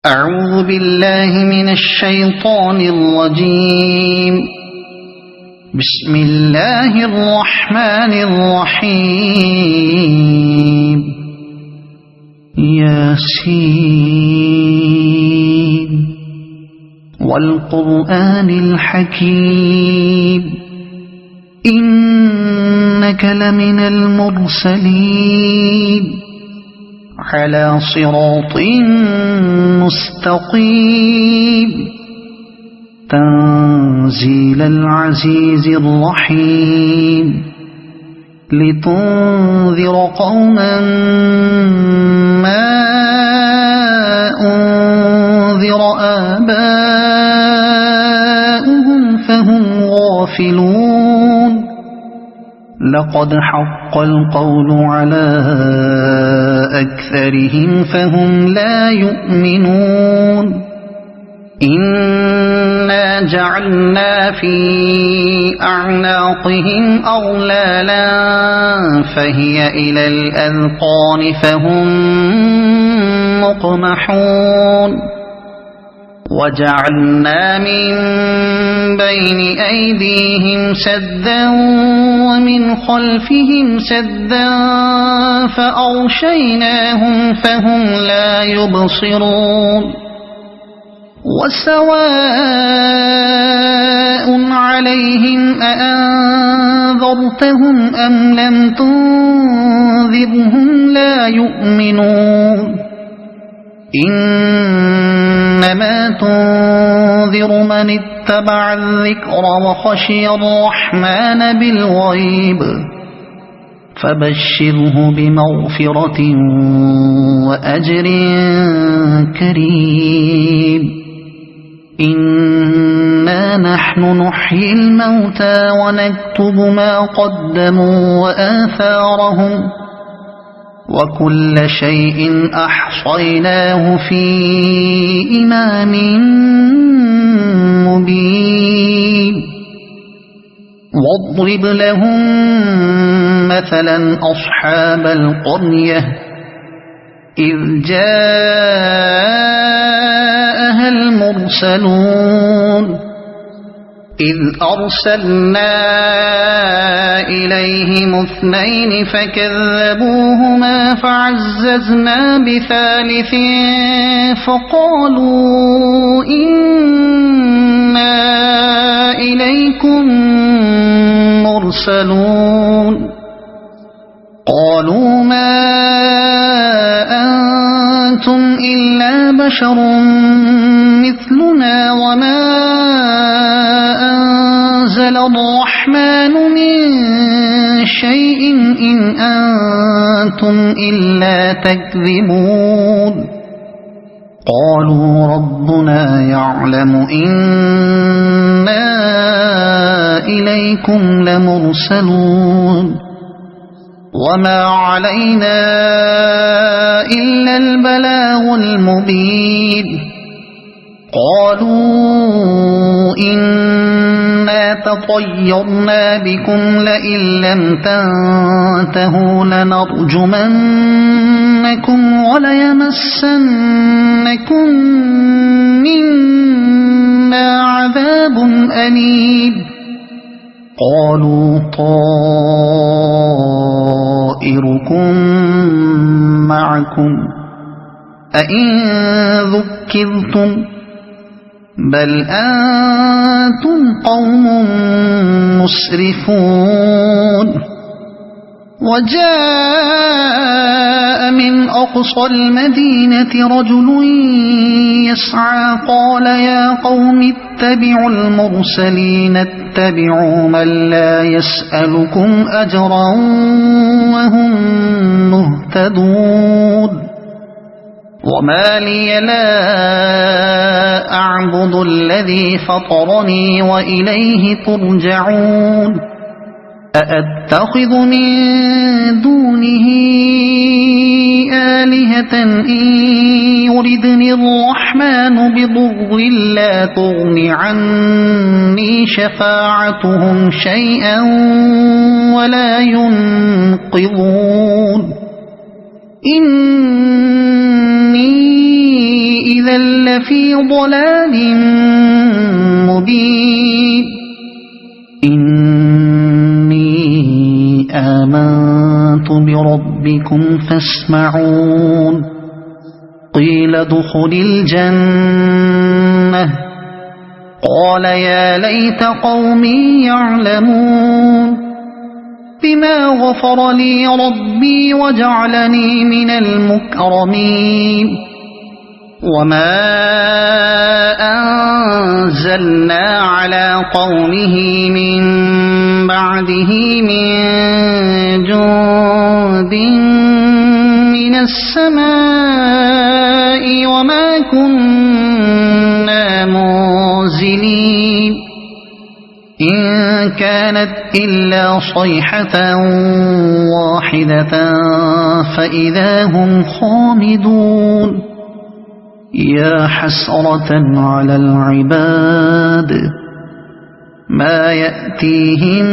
أعوذ بالله من الشيطان الرجيم. بسم الله الرحمن الرحيم. ياسين والقرآن الحكيم إنك لمن المرسلين على صراط مستقيم تنزيل العزيز الرحيم لتنذر قوما ما أنذر آباؤهم فهم غافلون. لقد حق القول على أكثرهم فهم لا يؤمنون. إنا جعلنا في أعناقهم أغلالا فهي إلى الأذقان فهم مقمحون. وجعلنا من بين أيديهم سدا ومن خلفهم سدا فأغشيناهم فهم لا يبصرون. وسواء عليهم أأنذرتهم أم لم تنذرهم لا يؤمنون. إنما تنذر من اتبع الذكر وخشي الرحمن بالغيب فبشره بمغفرة وأجر كريم. إنا نحن نحيي الموتى ونكتب ما قدموا وآثارهم وكل شيء أحصيناه في إمام مبين. واضرب لهم مثلا أصحاب القرية إذ جاءها المرسلون إذ أرسلنا إليهم اثنين فكذبوهما فعززنا بثالث فقالوا إنا إليكم مرسلون. قالوا ما أنتم إلا بشر مثلنا وما أنزل الرحمن من شيء إن أنتم إلا تكذبون. قالوا ربنا يعلم إنا إليكم لمرسلون وما علينا إلا البلاغ المبين. قالوا إنا تطيرنا بكم لئن لم تنتهوا لنرجمنكم وليمسنكم منا عذاب أليم. قالوا طائركم معكم أئن ذكرتم بل أنتم قوم مسرفون. وجاء من أقصى المدينة رجل يسعى قال يا قوم اتبعوا المرسلين اتبعوا من لا يسألكم أجرا وهم مهتدون. وما لي لا أعبد الذي فطرني وإليه ترجعون. أأتخذ من دونه آلهة إن يردني الرحمن بضر لا تغن عني شفاعتهم شيئا ولا ينقذون. إني إذا لفي ضلال مبين إني آمنت بربكم فاسمعون قيل ادخل الجنة قال يا ليت قومي يعلمون بما غفر لي ربي وجعلني من المكرمين وما أنزلنا على قومه من بعده من جند من السماء وما كنا منزلين إن كانت إلا صيحة واحدة فإذا هم خامدون يا حسرة على العباد ما يأتيهم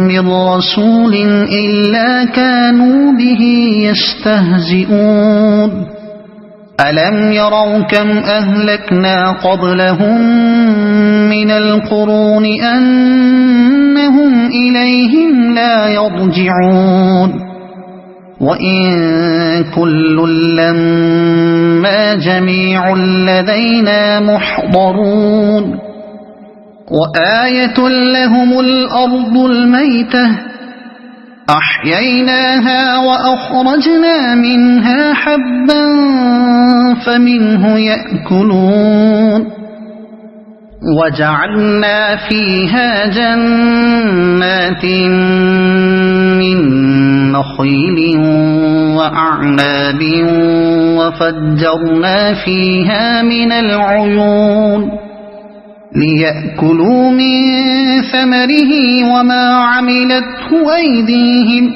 من رسول إلا كانوا به يستهزئون ألم يروا كم أهلكنا قبلهم من القرون أنهم إليهم لا يرجعون وإن كل لما جميع لدينا محضرون وآية لهم الأرض الميتة أحييناها وأخرجنا منها حبا فمنه يأكلون وجعلنا فيها جنات من نخيل وأعناب وفجرنا فيها من العيون ليأكلوا من ثمره وما عملته أيديهم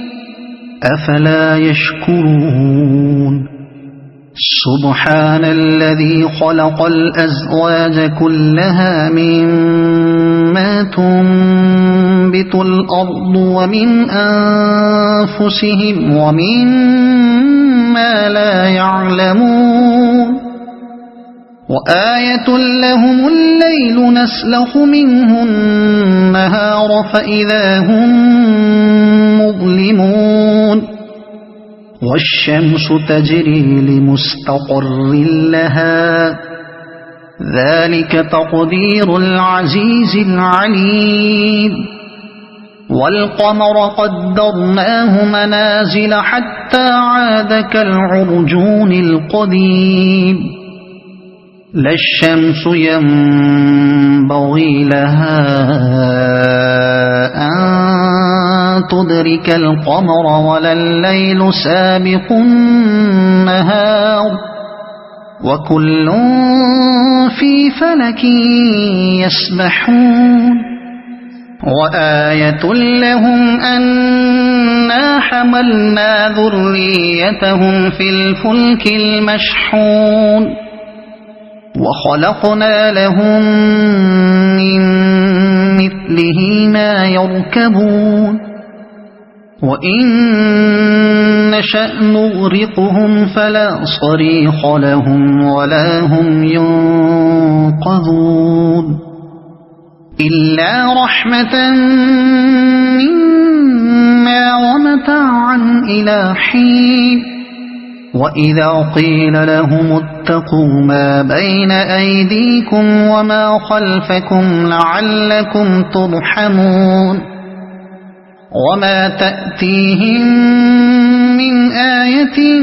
أفلا يشكرون سبحان الذي خلق الأزواج كلها مما تنبت الأرض ومن أنفسهم ومما لا يعلمون وآية لهم الليل نسلخ منه النهار فإذا هم مظلمون والشمس تجري لمستقر لها ذلك تقدير العزيز العليم والقمر قدرناه منازل حتى عاد كالعرجون القديم لا الشمس ينبغي لها أن تدرك القمر ولا الليل سابق النهار وكل في فلك يسبحون وآية لهم أنا حملنا ذريتهم في الفلك المشحون وخلقنا لهم من مثله ما يركبون وإن نشأ نغرقهم فلا صريخ لهم ولا هم ينقذون إلا رحمة منا ومتاعا إلى حين وإذا قيل لهم اتقوا ما بين أيديكم وما خلفكم لعلكم ترحمون وما تأتيهم من آية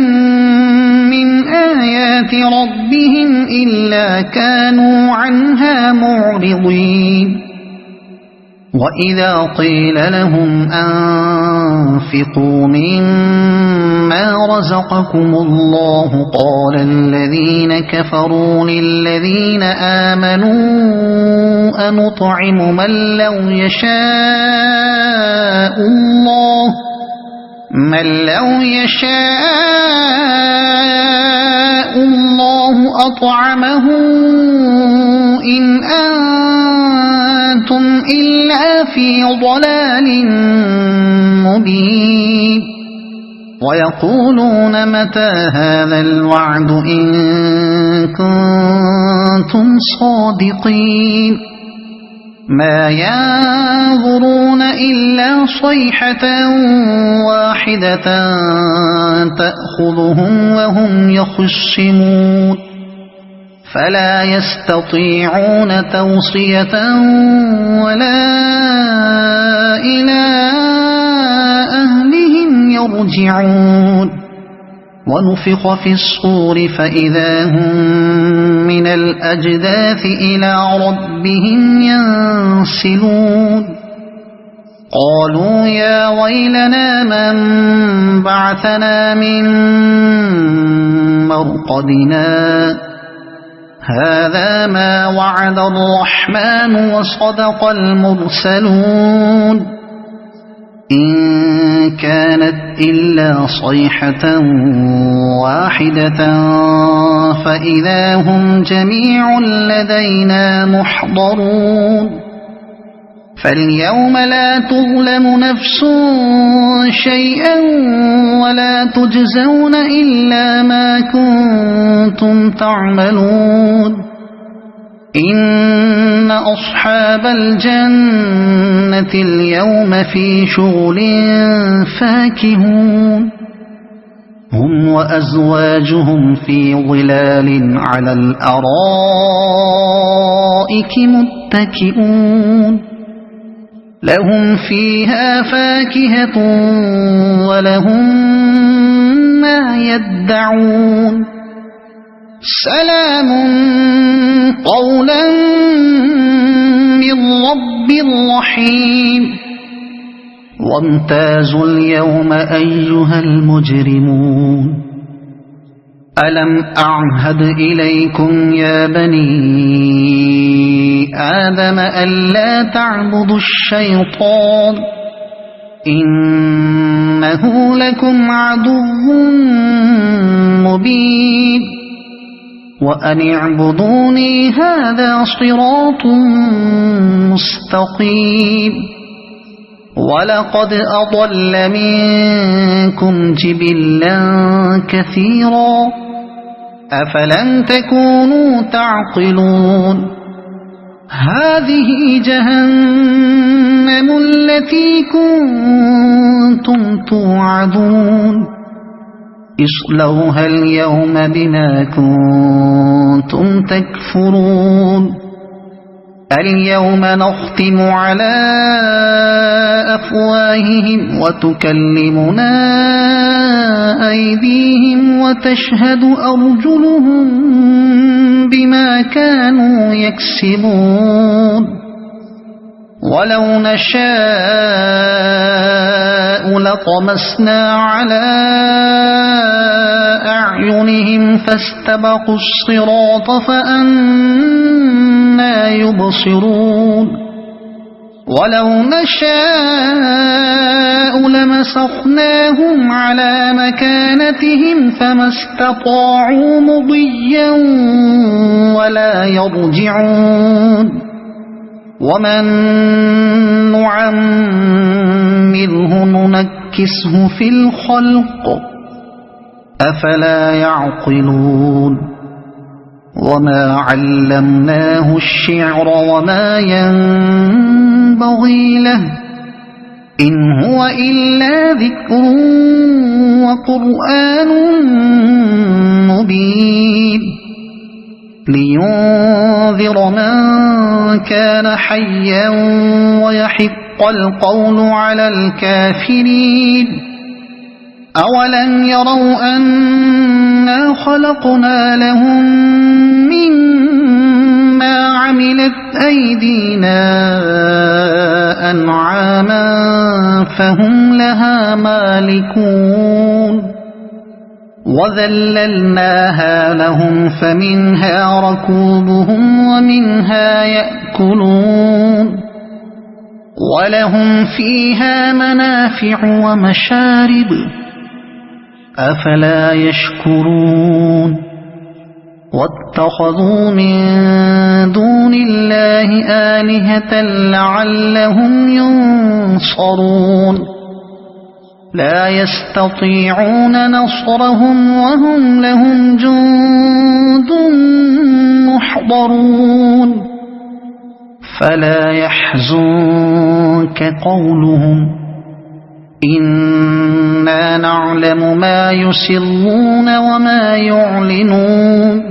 من آيات ربهم إلا كانوا عنها معرضين وإذا قيل لهم أنفقوا مما رزقكم الله قال الذين كفروا للذين آمنوا أنطعم من لو يشاء الله أطعمه إن أنتم إلا في ضلال مبين ويقولون متى هذا الوعد إن كنتم صادقين ما ينظرون إلا صيحة واحدة تأخذهم وهم يخصمون فلا يستطيعون توصية ولا إلى أهلهم يرجعون ونفخ في الصور فإذا هم من الأجداث إلى ربهم ينسلون قالوا يا ويلنا من بعثنا من مرقدنا هذا ما وعد الرحمن وصدق المرسلون إن كانت إلا صيحة واحدة فإذا هم جميع لدينا محضرون فاليوم لا تظلم نفس شيئا ولا تجزون إلا ما كنتم تعملون إن أصحاب الجنة اليوم في شغل فاكهون هم وأزواجهم في ظلال على الأرائك متكئون لهم فيها فاكهة ولهم ما يدعون سلام قولا من رب رحيم وامتازوا اليوم أيها المجرمون ألم أعهد إليكم يا بني آدم ألا تعبدوا الشيطان إنه لكم عدو مبين وأن اعبدوني هذا صراط مستقيم ولقد أضل منكم جبلا كثيرا أفلم تكونوا تعقلون هذه جهنم التي كنتم توعدون اصلوها اليوم بما كنتم تكفرون اليوم نختم على أفواههم وتكلمنا أيديهم وتشهد أرجلهم بما كانوا يكسبون ولو نشاء لطمسنا على أعينهم فاستبقوا الصراط فأنى يبصرون ولو نشاء لمسخناهم على مكانتهم فما استطاعوا مضيا ولا يرجعون ومن نعمره ننكسه في الخلق أفلا يعقلون وما علمناه الشعر وما ينبغي له إن هو إلا ذكر وقرآن مبين لينذر من كان حيا ويحق القول على الكافرين أولم يروا أنا خلقنا لهم مما عملت أيدينا أنعاما فهم لها مالكون وذللناها لهم فمنها ركوبهم ومنها يأكلون ولهم فيها منافع ومشارب أفلا يشكرون واتخذوا من دون الله آلهة لعلهم ينصرون لا يستطيعون نصرهم وهم لهم جند محضرون فلا يحزنك قولهم إنا نعلم ما يسرون وما يعلنون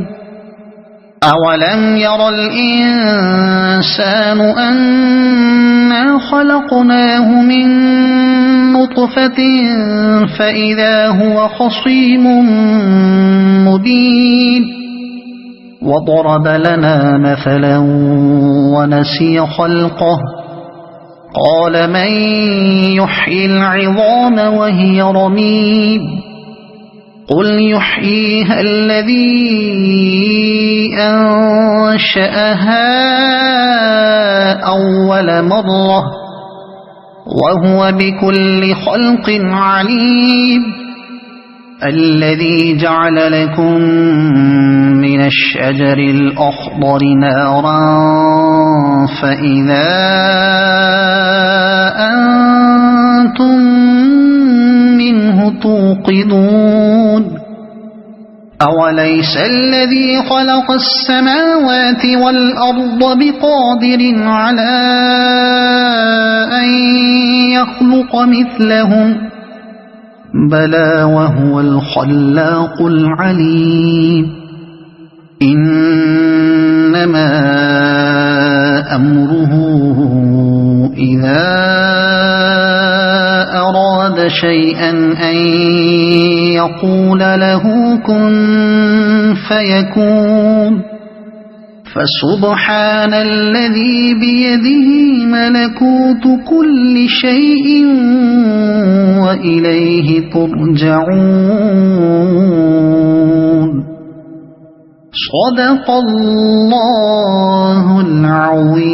أولم ير الإنسان أنا خلقناه من نطفة فإذا هو خصيم مبين وضرب لنا مثلا ونسي خلقه قال من يحيي العظام وهي رميم قل يحييها الذي أنشأها أول مرة وهو بكل خلق عليم الذي جعل لكم من الشجر الأخضر نارا فإذا أنتم منه توقدون أوليس الذي خلق السماوات والأرض بقادر على أن يخلق مثلهم بلى وهو الخلاق العليم إنما أمره إذا أراد شيئا أن يقول له كن فيكون فسبحان الذي بيده ملكوت كل شيء وإليه ترجعون صدق الله العظيم.